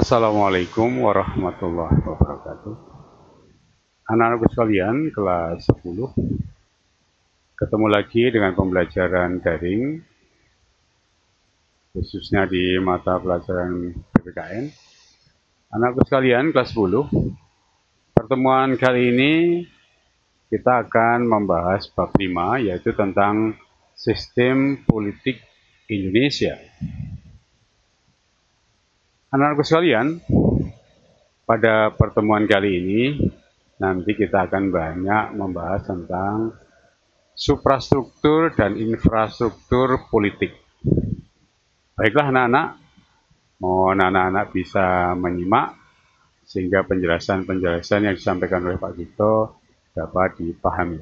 Assalamualaikum warahmatullahi wabarakatuh. Anak-anakku sekalian, kelas 10, ketemu lagi dengan pembelajaran daring, khususnya di mata pelajaran PPKN. Anak-anakku sekalian, kelas 10, pertemuan kali ini kita akan membahas bab 5, yaitu tentang sistem politik Indonesia. Anak-anakku sekalian, pada pertemuan kali ini nanti kita akan banyak membahas tentang suprastruktur dan infrastruktur politik. Baiklah anak-anak, mohon anak-anak bisa menyimak sehingga penjelasan-penjelasan yang disampaikan oleh Pak Gito dapat dipahami.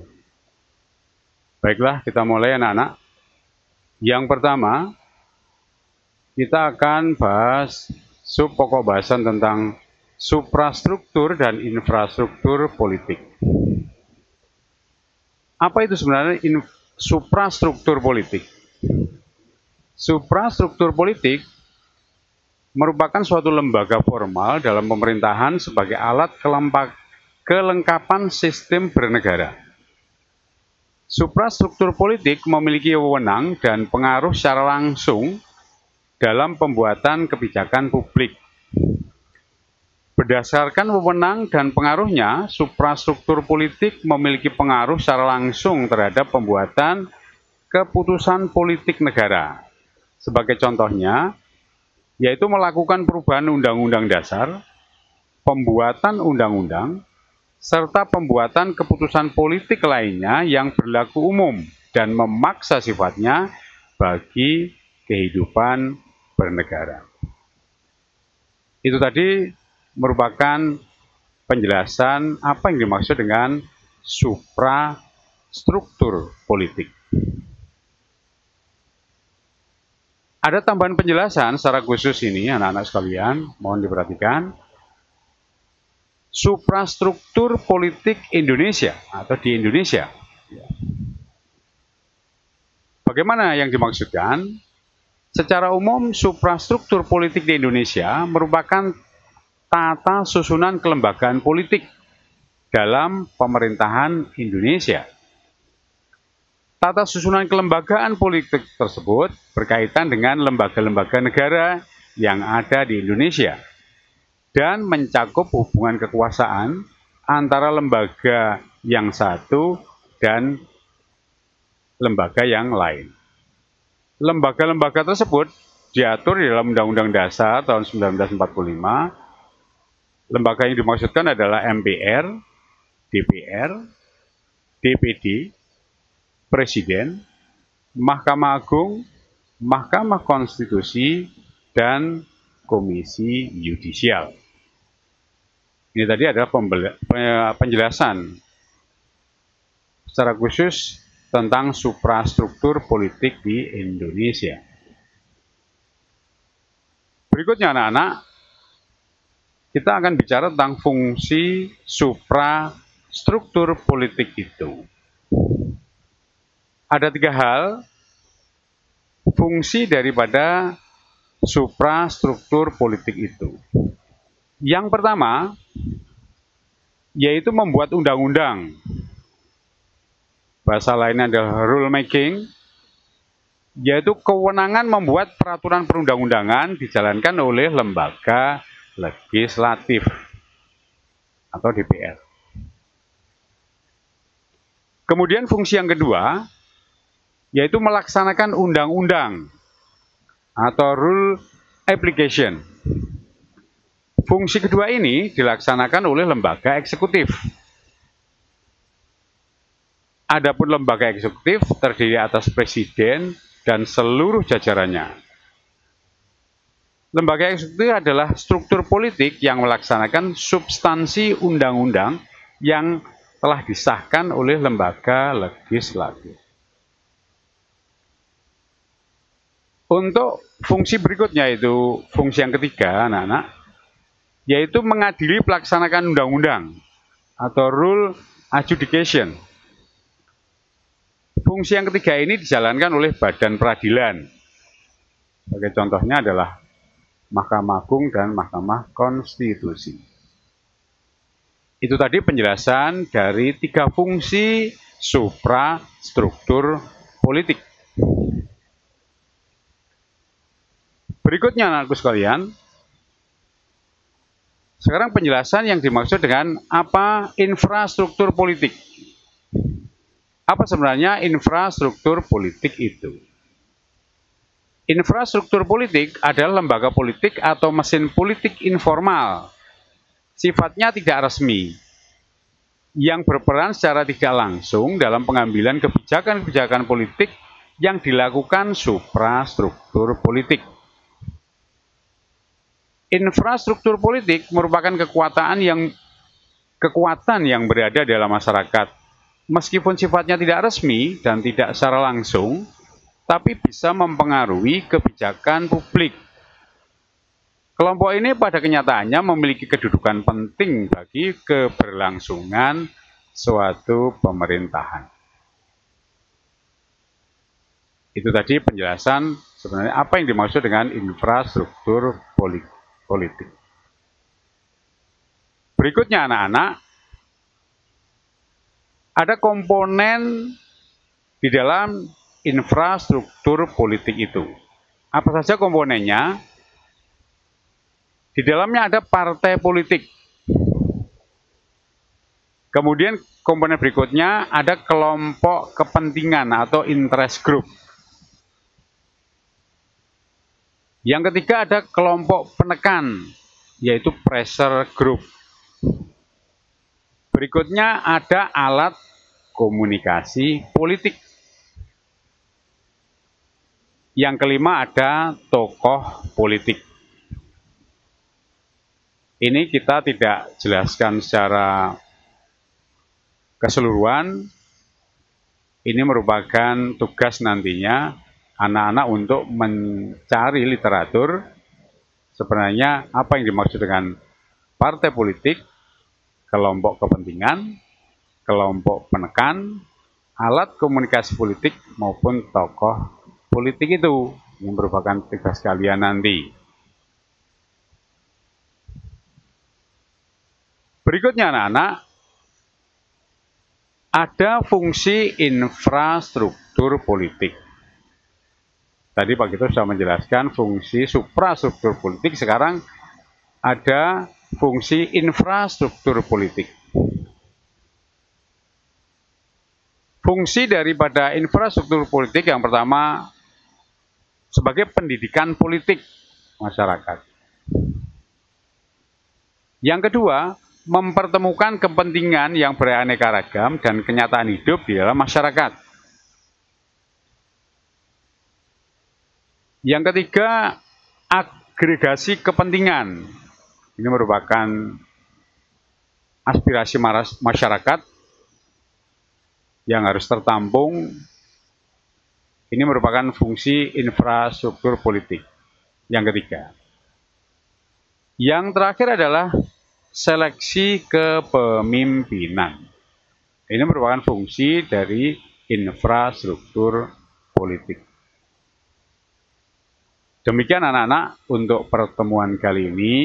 Baiklah, kita mulai anak-anak. Yang pertama, kita akan bahas pokok bahasan tentang suprastruktur dan infrastruktur politik. Apa itu sebenarnya suprastruktur politik? Suprastruktur politik merupakan suatu lembaga formal dalam pemerintahan sebagai alat kelengkapan sistem bernegara. Suprastruktur politik memiliki wewenang dan pengaruh secara langsung dalam pembuatan kebijakan publik. Berdasarkan wewenang dan pengaruhnya, suprastruktur politik memiliki pengaruh secara langsung terhadap pembuatan keputusan politik negara. Sebagai contohnya, yaitu melakukan perubahan undang-undang dasar, pembuatan undang-undang, serta pembuatan keputusan politik lainnya yang berlaku umum dan memaksa sifatnya bagi kehidupan bernegara. Itu tadi merupakan penjelasan apa yang dimaksud dengan suprastruktur politik. Ada tambahan penjelasan secara khusus ini, anak-anak sekalian, mohon diperhatikan. Suprastruktur politik Indonesia atau di Indonesia. Bagaimana yang dimaksudkan? Secara umum, suprastruktur politik di Indonesia merupakan tata susunan kelembagaan politik dalam pemerintahan Indonesia. Tata susunan kelembagaan politik tersebut berkaitan dengan lembaga-lembaga negara yang ada di Indonesia dan mencakup hubungan kekuasaan antara lembaga yang satu dan lembaga yang lain. Lembaga-lembaga tersebut diatur di dalam Undang-Undang Dasar tahun 1945. Lembaga yang dimaksudkan adalah MPR, DPR, DPD, Presiden, Mahkamah Agung, Mahkamah Konstitusi, dan Komisi Yudisial. Ini tadi adalah penjelasan secara khusus tentang suprastruktur politik di Indonesia. Berikutnya anak-anak, kita akan bicara tentang fungsi suprastruktur politik itu. Ada 3 hal fungsi daripada suprastruktur politik itu. Yang pertama, yaitu membuat undang-undang. Bahasa lainnya adalah rule making, yaitu kewenangan membuat peraturan perundang-undangan dijalankan oleh lembaga legislatif atau DPR. Kemudian fungsi yang kedua, yaitu melaksanakan undang-undang atau rule application. Fungsi kedua ini dilaksanakan oleh lembaga eksekutif. Adapun lembaga eksekutif terdiri atas presiden dan seluruh jajarannya. Lembaga eksekutif adalah struktur politik yang melaksanakan substansi undang-undang yang telah disahkan oleh lembaga legislatif. Untuk fungsi berikutnya, itu fungsi yang ketiga anak-anak, yaitu mengadili pelaksanaan undang-undang atau rule adjudication. Fungsi yang ketiga ini dijalankan oleh badan peradilan. Sebagai contohnya adalah Mahkamah Agung dan Mahkamah Konstitusi. Itu tadi penjelasan dari 3 fungsi suprastruktur politik. Berikutnya anakku sekalian, sekarang penjelasan yang dimaksud dengan apa infrastruktur politik. Apa sebenarnya infrastruktur politik itu? Infrastruktur politik adalah lembaga politik atau mesin politik informal, sifatnya tidak resmi, yang berperan secara tidak langsung dalam pengambilan kebijakan-kebijakan politik yang dilakukan suprastruktur politik. Infrastruktur politik merupakan kekuatan yang berada dalam masyarakat, meskipun sifatnya tidak resmi dan tidak secara langsung, tapi bisa mempengaruhi kebijakan publik. Kelompok ini pada kenyataannya memiliki kedudukan penting bagi keberlangsungan suatu pemerintahan. Itu tadi penjelasan sebenarnya apa yang dimaksud dengan infrastruktur politik. Berikutnya anak-anak, ada komponen di dalam infrastruktur politik itu. Apa saja komponennya? Di dalamnya ada partai politik. Kemudian komponen berikutnya ada kelompok kepentingan atau interest group. Yang ketiga ada kelompok penekan, yaitu pressure group. Berikutnya ada alat komunikasi politik. Yang kelima ada tokoh politik. Ini kita tidak jelaskan secara keseluruhan. Ini merupakan tugas nantinya anak-anak untuk mencari literatur sebenarnya apa yang dimaksud dengan partai politik, kelompok kepentingan, kelompok penekan, alat komunikasi politik maupun tokoh politik itu yang merupakan tugas kalian nanti. Berikutnya anak-anak, ada fungsi infrastruktur politik. Tadi Pak Gito sudah menjelaskan fungsi suprastruktur politik, sekarang ada fungsi infrastruktur politik. Fungsi daripada infrastruktur politik yang pertama sebagai pendidikan politik masyarakat. Yang kedua, mempertemukan kepentingan yang beraneka ragam dan kenyataan hidup di dalam masyarakat. Yang ketiga, agregasi kepentingan. Ini merupakan aspirasi masyarakat yang harus tertampung. Ini merupakan fungsi infrastruktur politik. Yang ketiga. Yang terakhir adalah seleksi kepemimpinan. Ini merupakan fungsi dari infrastruktur politik. Demikian anak-anak untuk pertemuan kali ini.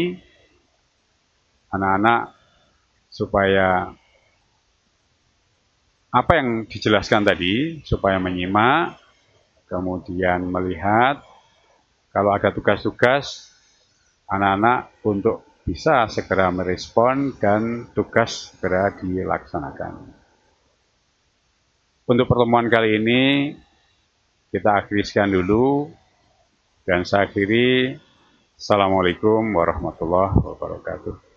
Anak-anak supaya apa yang dijelaskan tadi, supaya menyimak, kemudian melihat, kalau ada tugas-tugas, anak-anak untuk bisa segera merespon dan tugas segera dilaksanakan. Untuk pertemuan kali ini kita akhiri sekian dulu dan saya akhiri. Assalamualaikum warahmatullahi wabarakatuh.